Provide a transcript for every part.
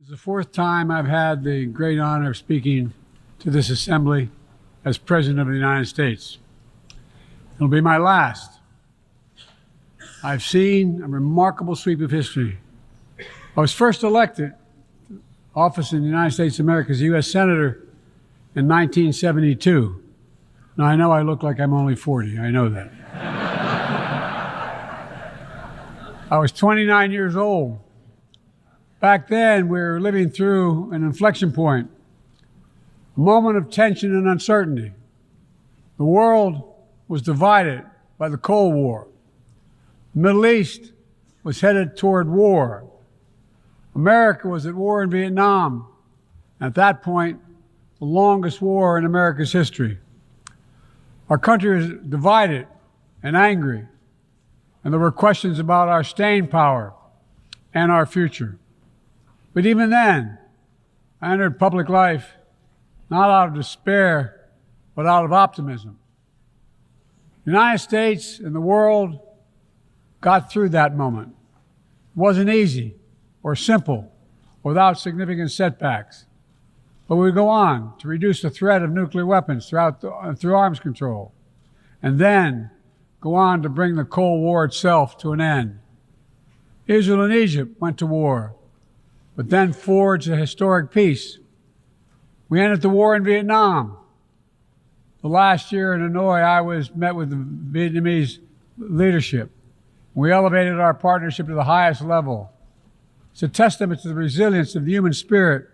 This is the fourth time I've had the great honor of speaking to this assembly as President of the United States. It'll be my last. I've seen a remarkable sweep of history. I was first elected to office in the United States of America as a U.S. Senator in 1972. Now, I know I look like I'm only 40. I know that. I was 29 years old. Back then, we were living through an inflection point, a moment of tension and uncertainty. The world was divided by the Cold War. The Middle East was headed toward war. America was at war in Vietnam. At that point, the longest war in America's history. Our country was divided and angry, and there were questions about our staying power and our future. But even then, I entered public life not out of despair, but out of optimism. The United States and the world got through that moment. It wasn't easy or simple or without significant setbacks. But we go on to reduce the threat of nuclear weapons through arms control, and then go on to bring the Cold War itself to an end. Israel and Egypt went to war, but then forged a historic peace. We ended the war in Vietnam. The last year in Hanoi, I met with the Vietnamese leadership. We elevated our partnership to the highest level. It's a testament to the resilience of the human spirit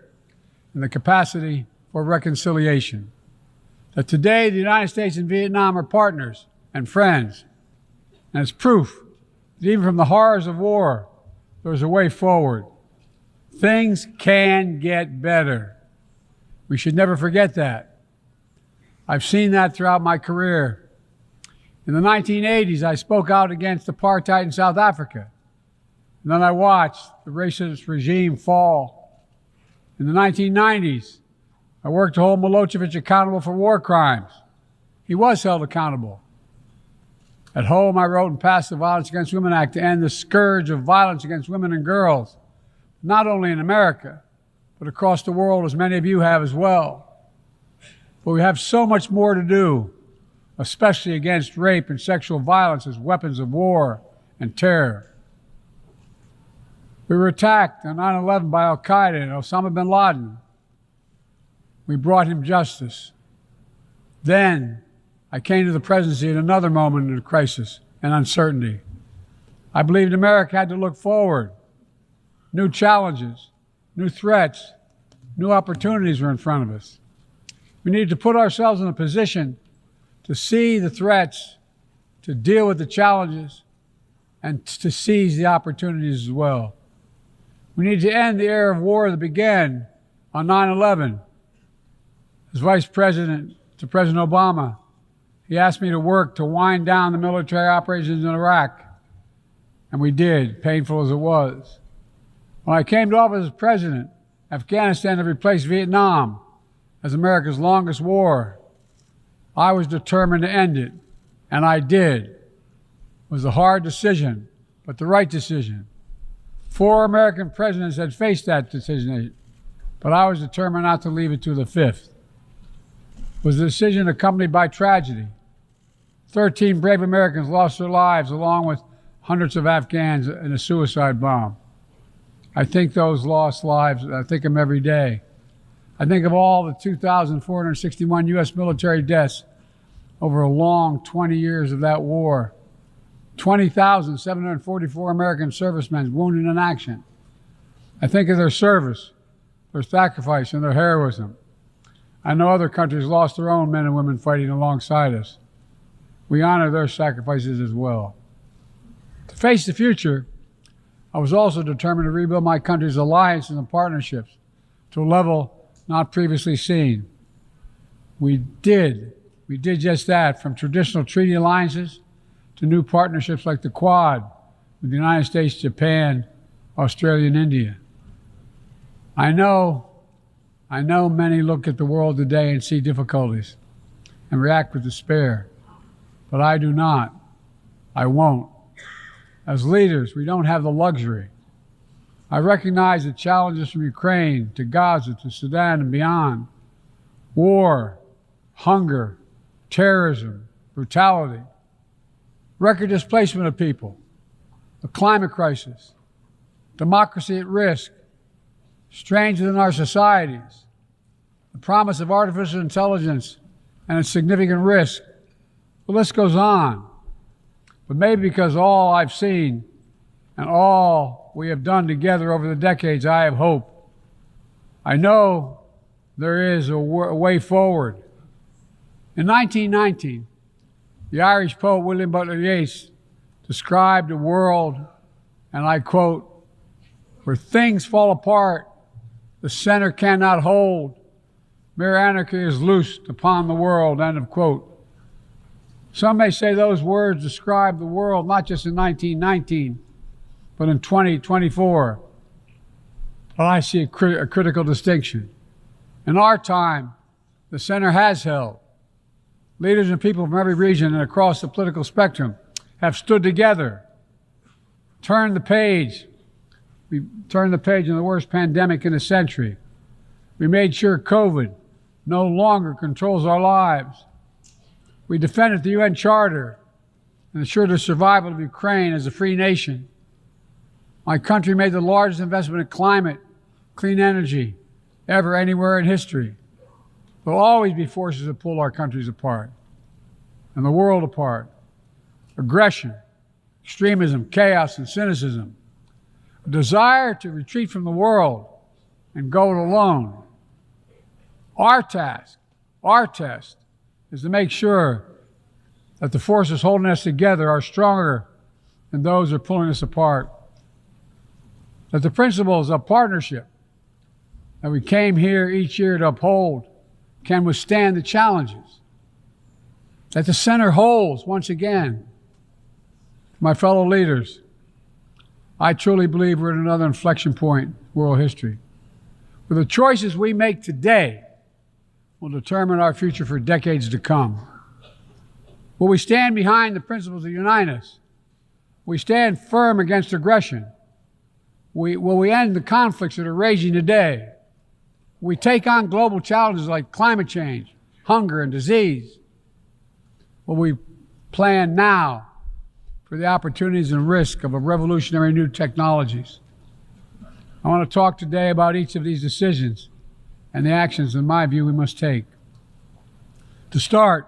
and the capacity for reconciliation. That today, the United States and Vietnam are partners and friends. And it's proof that even from the horrors of war, there's a way forward. Things can get better. We should never forget that. I've seen that throughout my career. In the 1980s, I spoke out against apartheid in South Africa. And then I watched the racist regime fall. In the 1990s, I worked to hold Milosevic accountable for war crimes. He was held accountable. At home, I wrote and passed the Violence Against Women Act to end the scourge of violence against women and girls, not only in America, but across the world, as many of you have as well. But we have so much more to do, especially against rape and sexual violence as weapons of war and terror. We were attacked on 9/11 by al-Qaeda and Osama bin Laden. We brought him justice. Then I came to the presidency at another moment of crisis and uncertainty. I believed America had to look forward. New challenges, new threats, new opportunities were in front of us. We needed to put ourselves in a position to see the threats, to deal with the challenges, and to seize the opportunities as well. We need to end the era of war that began on 9/11. As Vice President to President Obama, he asked me to work to wind down the military operations in Iraq, and we did, painful as it was. When I came to office as president, Afghanistan had replaced Vietnam as America's longest war. I was determined to end it, and I did. It was a hard decision, but the right decision. 4 American presidents had faced that decision, but I was determined not to leave it to the 5th. It was a decision accompanied by tragedy. 13 brave Americans lost their lives, along with hundreds of Afghans in a suicide bomb. I think those lost lives, I think of them every day. I think of all the 2,461 U.S. military deaths over a long 20 years of that war. 20,744 American servicemen wounded in action. I think of their service, their sacrifice, and their heroism. I know other countries lost their own men and women fighting alongside us. We honor their sacrifices as well. To face the future, I was also determined to rebuild my country's alliances and partnerships to a level not previously seen. We did just that, from traditional treaty alliances to new partnerships like the Quad with the United States, Japan, Australia, and India. I know many look at the world today and see difficulties and react with despair, but I do not. I won't. As leaders, we don't have the luxury I recognize the challenges from Ukraine to Gaza to Sudan and beyond. War, hunger, terrorism, brutality, record displacement of people, a climate crisis, democracy at risk, strains within our societies, the promise of artificial intelligence and its significant risk. The list goes on. But maybe because all I've seen and all we have done together over the decades, I have hope. I know there is a way forward. In 1919, the Irish poet William Butler Yeats described a world, and I quote, "where things fall apart, the center cannot hold, mere anarchy is loosed upon the world," end of quote. Some may say those words describe the world not just in 1919, but in 2024. But I see a critical distinction. In our time, the center has held. Leaders and people from every region and across the political spectrum have stood together, turned the page. We turned the page on the worst pandemic in a century. We made sure COVID no longer controls our lives. We defended the UN Charter and ensured the survival of Ukraine as a free nation. My country made the largest investment in climate, clean energy, ever anywhere in history. There will always be forces that pull our countries apart and the world apart. Aggression, extremism, chaos, and cynicism. A desire to retreat from the world and go it alone. Our task, our test, is to make sure that the forces holding us together are stronger than those who are pulling us apart. That the principles of partnership that we came here each year to uphold can withstand the challenges. That the center holds once again. My fellow leaders, I truly believe we're at another inflection point in world history, where the choices we make today will determine our future for decades to come. Will we stand behind the principles that unite us? Will we stand firm against aggression? Will we end the conflicts that are raging today? Will we take on global challenges like climate change, hunger, and disease? Will we plan now for the opportunities and risk of a revolutionary new technologies? I want to talk today about each of these decisions and the actions, in my view, we must take. To start,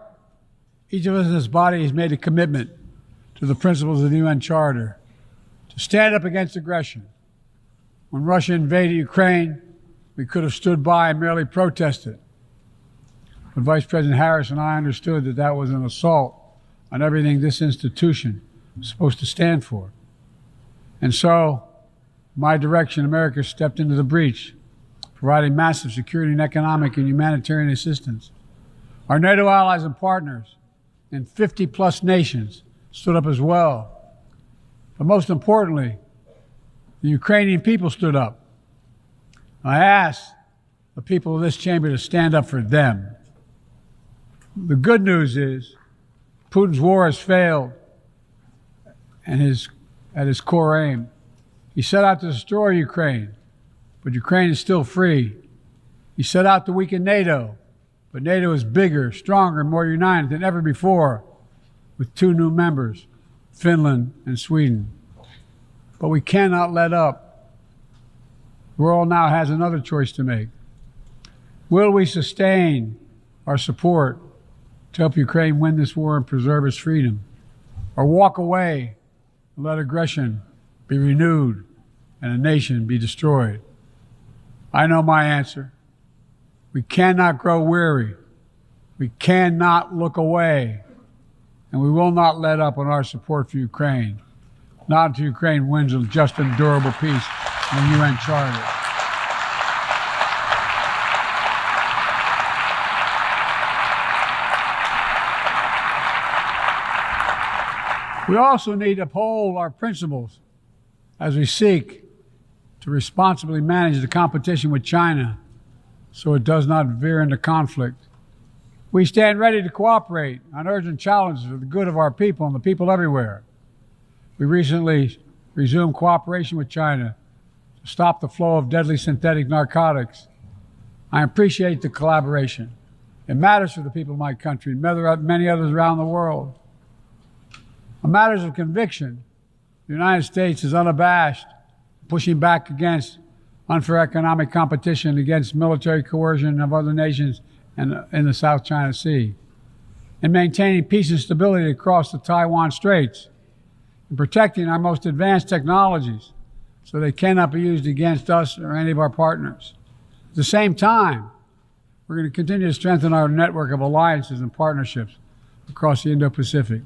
each of us in this body has made a commitment to the principles of the UN Charter to stand up against aggression. When Russia invaded Ukraine, we could have stood by and merely protested. But Vice President Harris and I understood that that was an assault on everything this institution was supposed to stand for. And so, my direction, America stepped into the breach, providing massive security and economic and humanitarian assistance. Our NATO allies and partners in 50-plus nations stood up as well. But most importantly, the Ukrainian people stood up. I asked the people of this chamber to stand up for them. The good news is Putin's war has failed and at his core aim. He set out to destroy Ukraine, but Ukraine is still free. He set out to weaken NATO, but NATO is bigger, stronger, and more united than ever before, with 2 new members, Finland and Sweden. But we cannot let up. The world now has another choice to make. Will we sustain our support to help Ukraine win this war and preserve its freedom, or walk away and let aggression be renewed and a nation be destroyed? I know my answer. We cannot grow weary. We cannot look away. And we will not let up on our support for Ukraine, not until Ukraine wins a just and durable peace in the UN Charter. We also need to uphold our principles as we seek to responsibly manage the competition with China so it does not veer into conflict. We stand ready to cooperate on urgent challenges for the good of our people and the people everywhere. We recently resumed cooperation with China to to stop the flow of deadly synthetic narcotics. I appreciate the collaboration. It matters for the people of my country and many others around the world. On matters of conviction, the United States is unabashed, pushing back against unfair economic competition, against military coercion of other nations in the South China Sea, and maintaining peace and stability across the Taiwan Straits, and protecting our most advanced technologies so they cannot be used against us or any of our partners. At the same time, we're going to continue to strengthen our network of alliances and partnerships across the Indo-Pacific.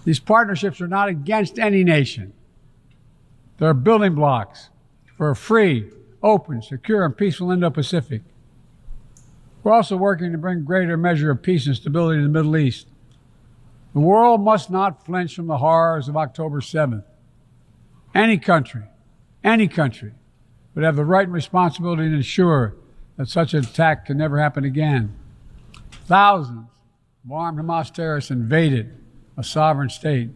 These partnerships are not against any nation. They're building blocks for a free, open, secure, and peaceful Indo-Pacific. We're also working to bring greater measure of peace and stability to the Middle East. The world must not flinch from the horrors of October 7th. Any country would have the right and responsibility to ensure that such an attack can never happen again. Thousands of armed Hamas terrorists invaded a sovereign state,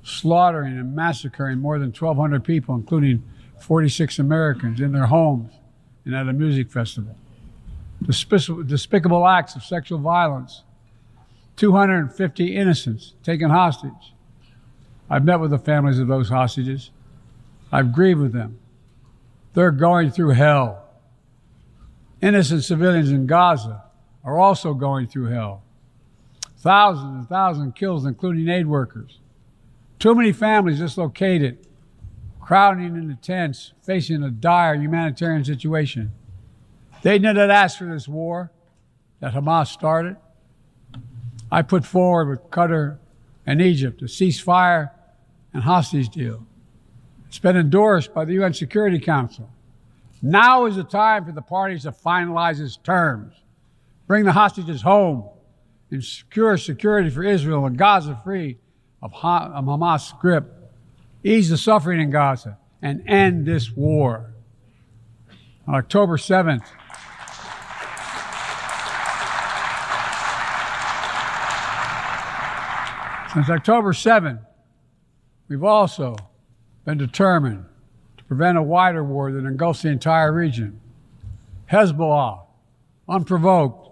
slaughtering and massacring more than 1,200 people, including 46 Americans, in their homes and at a music festival. Despicable acts of sexual violence, 250 innocents taken hostage. I've met with the families of those hostages. I've grieved with them. They're going through hell. Innocent civilians in Gaza are also going through hell. Thousands and thousands killed, including aid workers. Too many families dislocated, crowding into tents, facing a dire humanitarian situation. They did not ask for this war that Hamas started. I put forward with Qatar and Egypt a ceasefire and hostage deal. It's been endorsed by the UN Security Council. Now is the time for the parties to finalize its terms, bring the hostages home, and secure security for Israel and Gaza free of Hamas' grip, ease the suffering in Gaza, and end this war. On October 7th, since October 7th, we've also been determined to prevent a wider war that engulfs the entire region. Hezbollah, unprovoked,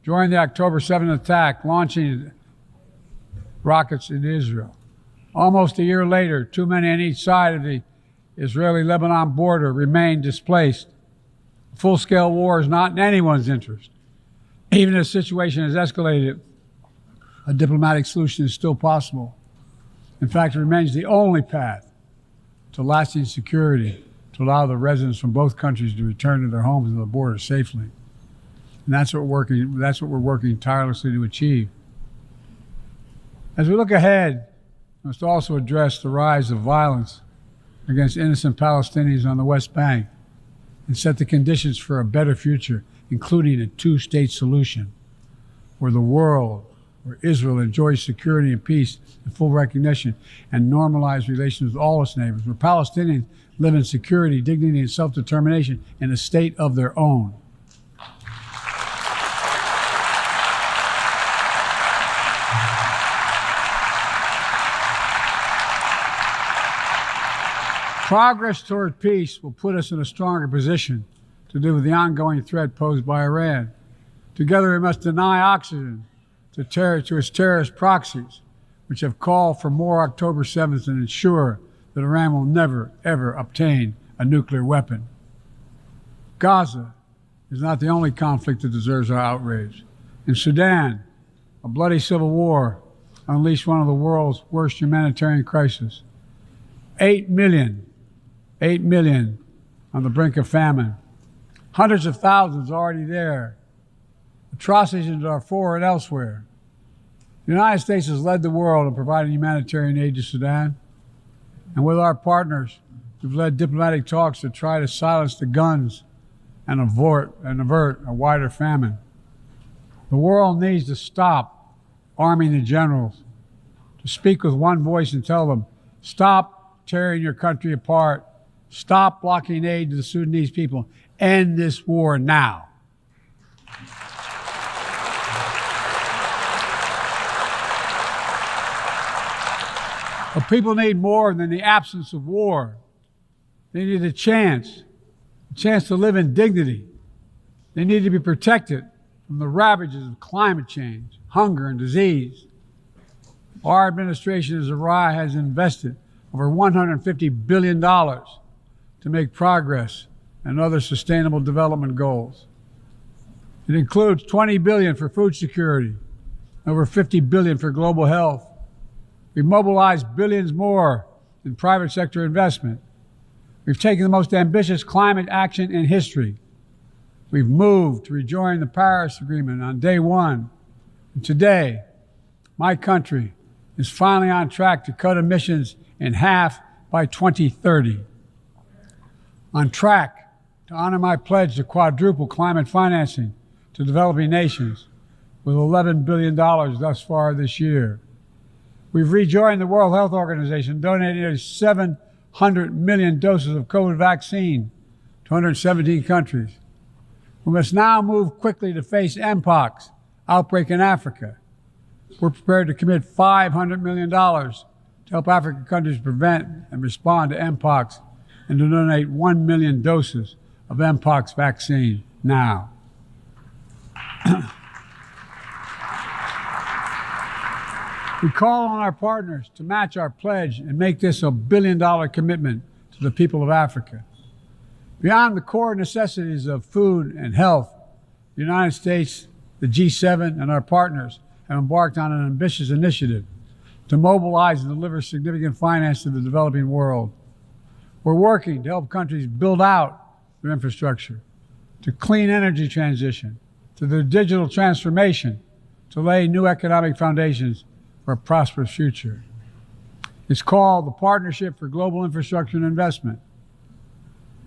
joined the October 7th attack, launching rockets into Israel. Almost a year later, too many on each side of the Israeli-Lebanon border remain displaced. A full-scale war is not in anyone's interest. Even if the situation has escalated, a diplomatic solution is still possible. In fact, it remains the only path to lasting security to allow the residents from both countries to return to their homes and the border safely. And that's what we're working tirelessly to achieve. As we look ahead, we must also address the rise of violence against innocent Palestinians on the West Bank and set the conditions for a better future, including a two-state solution where Israel enjoys security and peace and full recognition and normalized relations with all its neighbors, where Palestinians live in security, dignity, and self-determination in a state of their own. Progress toward peace will put us in a stronger position to deal with the ongoing threat posed by Iran. Together, we must deny oxygen to its terrorist proxies, which have called for more October 7th and ensure that Iran will never, ever obtain a nuclear weapon. Gaza is not the only conflict that deserves our outrage. In Sudan, a bloody civil war unleashed one of the world's worst humanitarian crises. 8 million on the brink of famine. Hundreds of thousands already there. Atrocities in Darfur and elsewhere. The United States has led the world in providing humanitarian aid to Sudan. And with our partners, we've led diplomatic talks to try to silence the guns and avert a wider famine. The world needs to stop arming the generals, to speak with one voice and tell them, stop tearing your country apart, stop blocking aid to the Sudanese people, end this war now. But people need more than the absence of war. They need a chance to live in dignity. They need to be protected from the ravages of climate change, hunger, and disease. Our administration has invested over $150 billion to make progress and other sustainable development goals. It includes $20 billion for food security, over $50 billion for global health. We've mobilized billions more in private sector investment. We've taken the most ambitious climate action in history. We've moved to rejoin the Paris Agreement on day one. And today, my country is finally on track to cut emissions in half by 2030. On track to honor my pledge to quadruple climate financing to developing nations with $11 billion thus far this year. We've rejoined the World Health Organization, donating nearly 700 million doses of COVID vaccine to 117 countries. We must now move quickly to face Mpox outbreak in Africa. We're prepared to commit $500 million to help African countries prevent and respond to Mpox and to donate 1 million doses of Mpox vaccine now. We call on our partners to match our pledge and make this a billion-dollar commitment to the people of Africa. Beyond the core necessities of food and health, the United States, the G7, and our partners have embarked on an ambitious initiative to mobilize and deliver significant finance to the developing world. We're working to help countries build out their infrastructure, to clean energy transition, to their digital transformation, to lay new economic foundations for a prosperous future. It's called the Partnership for Global Infrastructure and Investment.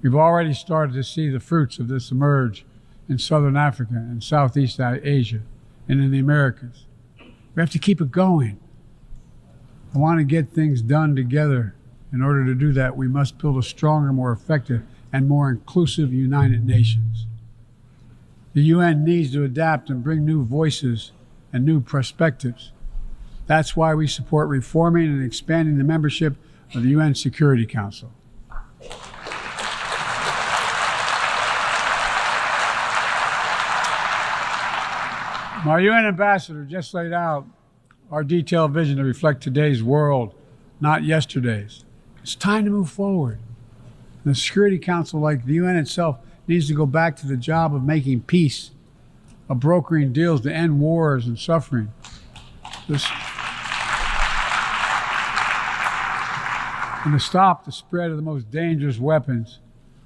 We've already started to see the fruits of this emerge in Southern Africa and Southeast Asia and in the Americas. We have to keep it going. I want to get things done together. In order to do that, we must build a stronger, more effective, and more inclusive United Nations. The UN needs to adapt and bring new voices and new perspectives. That's why we support reforming and expanding the membership of the UN Security Council. My UN ambassador just laid out our detailed vision to reflect today's world, not yesterday's. It's time to move forward. The Security Council, like the UN itself, needs to go back to the job of making peace, of brokering deals to end wars and suffering. And to stop the spread of the most dangerous weapons,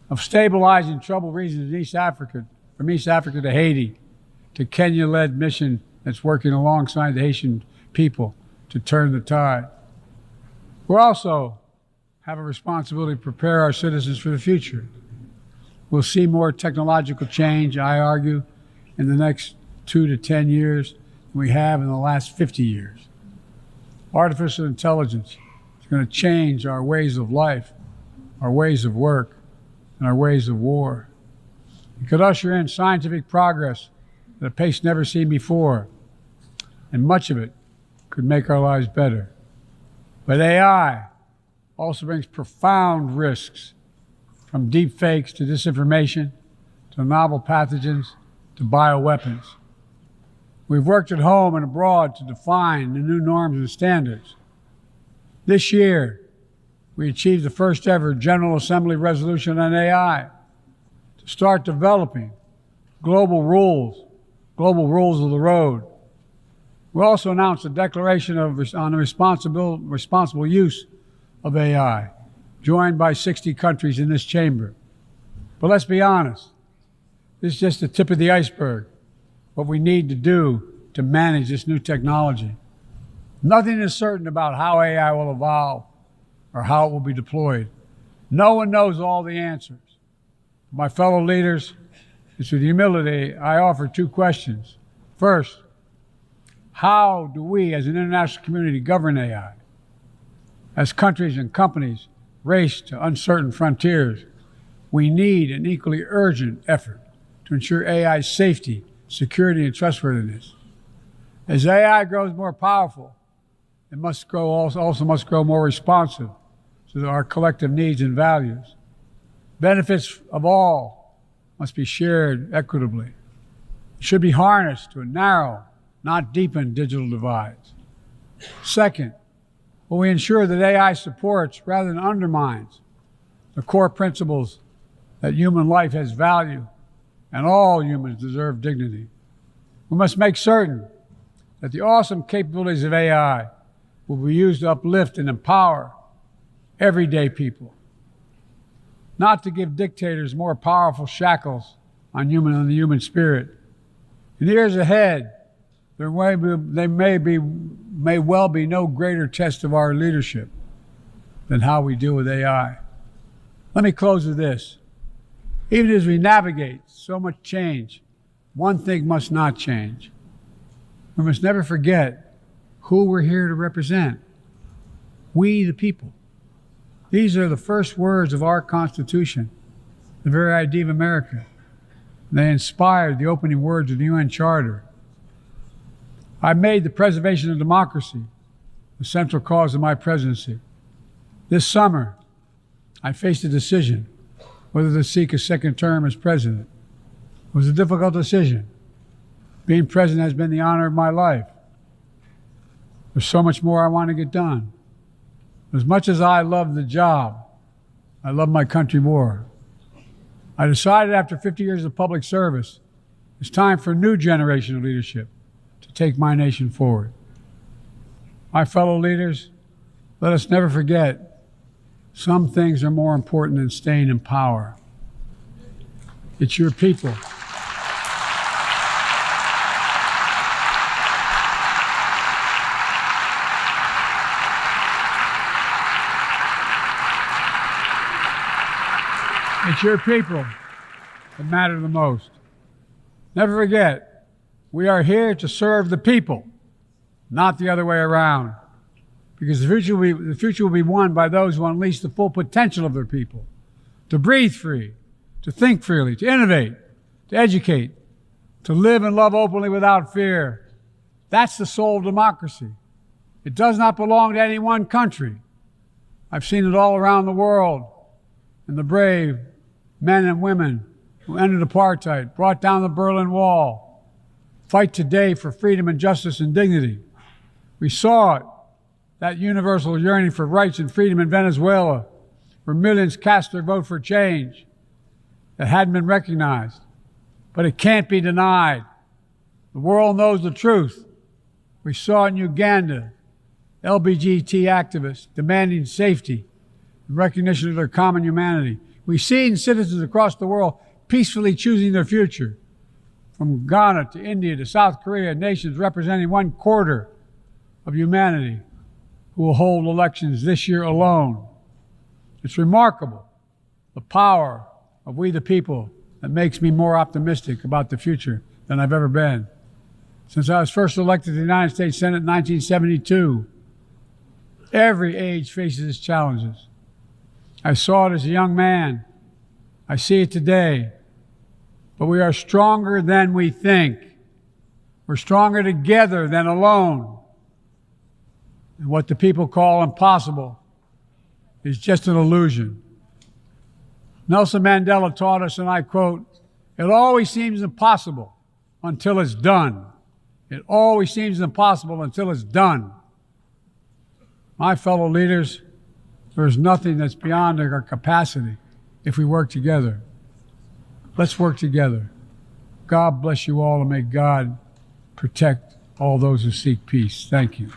of stabilizing troubled regions in East Africa, from East Africa to Haiti, to Kenya-led mission that's working alongside the Haitian people to turn the tide. We also have a responsibility to prepare our citizens for the future. We'll see more technological change, I argue, in the next 2 to 10 years than we have in the last 50 years. Artificial intelligence is going to change our ways of life, our ways of work, and our ways of war. It could usher in scientific progress at a pace never seen before, and much of it could make our lives better. But AI also brings profound risks, from deep fakes to disinformation, to novel pathogens, to bioweapons. We've worked at home and abroad to define the new norms and standards. This year, we achieved the first ever General Assembly resolution on AI to start developing global rules of the road. We also announced a declaration on the responsible use of AI, joined by 60 countries in this chamber. But let's be honest, this is just the tip of the iceberg, what we need to do to manage this new technology. Nothing is certain about how AI will evolve or how it will be deployed. No one knows all the answers. My fellow leaders, it's with humility I offer 2 questions. First, how do we as an international community govern AI? As countries and companies race to uncertain frontiers, we need an equally urgent effort to ensure AI's safety, security, and trustworthiness. As AI grows more powerful, it also must grow more responsive to our collective needs and values. Benefits of all must be shared equitably. It should be harnessed to narrow, not deepen digital divides. Second, will we ensure that AI supports rather than undermines the core principles that human life has value and all humans deserve dignity? We must make certain that the awesome capabilities of AI will be used to uplift and empower everyday people, not to give dictators more powerful shackles on the human spirit. In the years ahead, there may well be no greater test of our leadership than how we deal with AI. Let me close with this. Even as we navigate so much change, one thing must not change. We must never forget who we're here to represent. We, the people. These are the first words of our Constitution, the very idea of America. They inspired the opening words of the UN Charter. I made the preservation of democracy the central cause of my presidency. This summer, I faced a decision whether to seek a second term as president. It was a difficult decision. Being president has been the honor of my life. There's so much more I want to get done. As much as I love the job, I love my country more. I decided after 50 years of public service, it's time for a new generation of leadership to take my nation forward. My fellow leaders, let us never forget, some things are more important than staying in power. It's your people. It's your people that matter the most. Never forget, we are here to serve the people, not the other way around. Because the future will be won by those who unleash the full potential of their people, to breathe free, to think freely, to innovate, to educate, to live and love openly without fear. That's the soul of democracy. It does not belong to any one country. I've seen it all around the world, and the brave men and women who ended apartheid, brought down the Berlin Wall, fight today for freedom and justice and dignity. We saw it, that universal yearning for rights and freedom in Venezuela, where millions cast their vote for change that hadn't been recognized. But it can't be denied. The world knows the truth. We saw it in Uganda, LGBT activists demanding safety and recognition of their common humanity. We see in citizens across the world peacefully choosing their future. From Ghana to India to South Korea, nations representing 1/4 of humanity who will hold elections this year alone. It's remarkable, the power of we the people, that makes me more optimistic about the future than I've ever been. Since I was first elected to the United States Senate in 1972, every age faces its challenges. I saw it as a young man. I see it today. But we are stronger than we think. We're stronger together than alone. And what the people call impossible is just an illusion. Nelson Mandela taught us, and I quote, "It always seems impossible until it's done. It always seems impossible until it's done." My fellow leaders, there is nothing that's beyond our capacity if we work together. Let's work together. God bless you all, and may God protect all those who seek peace. Thank you.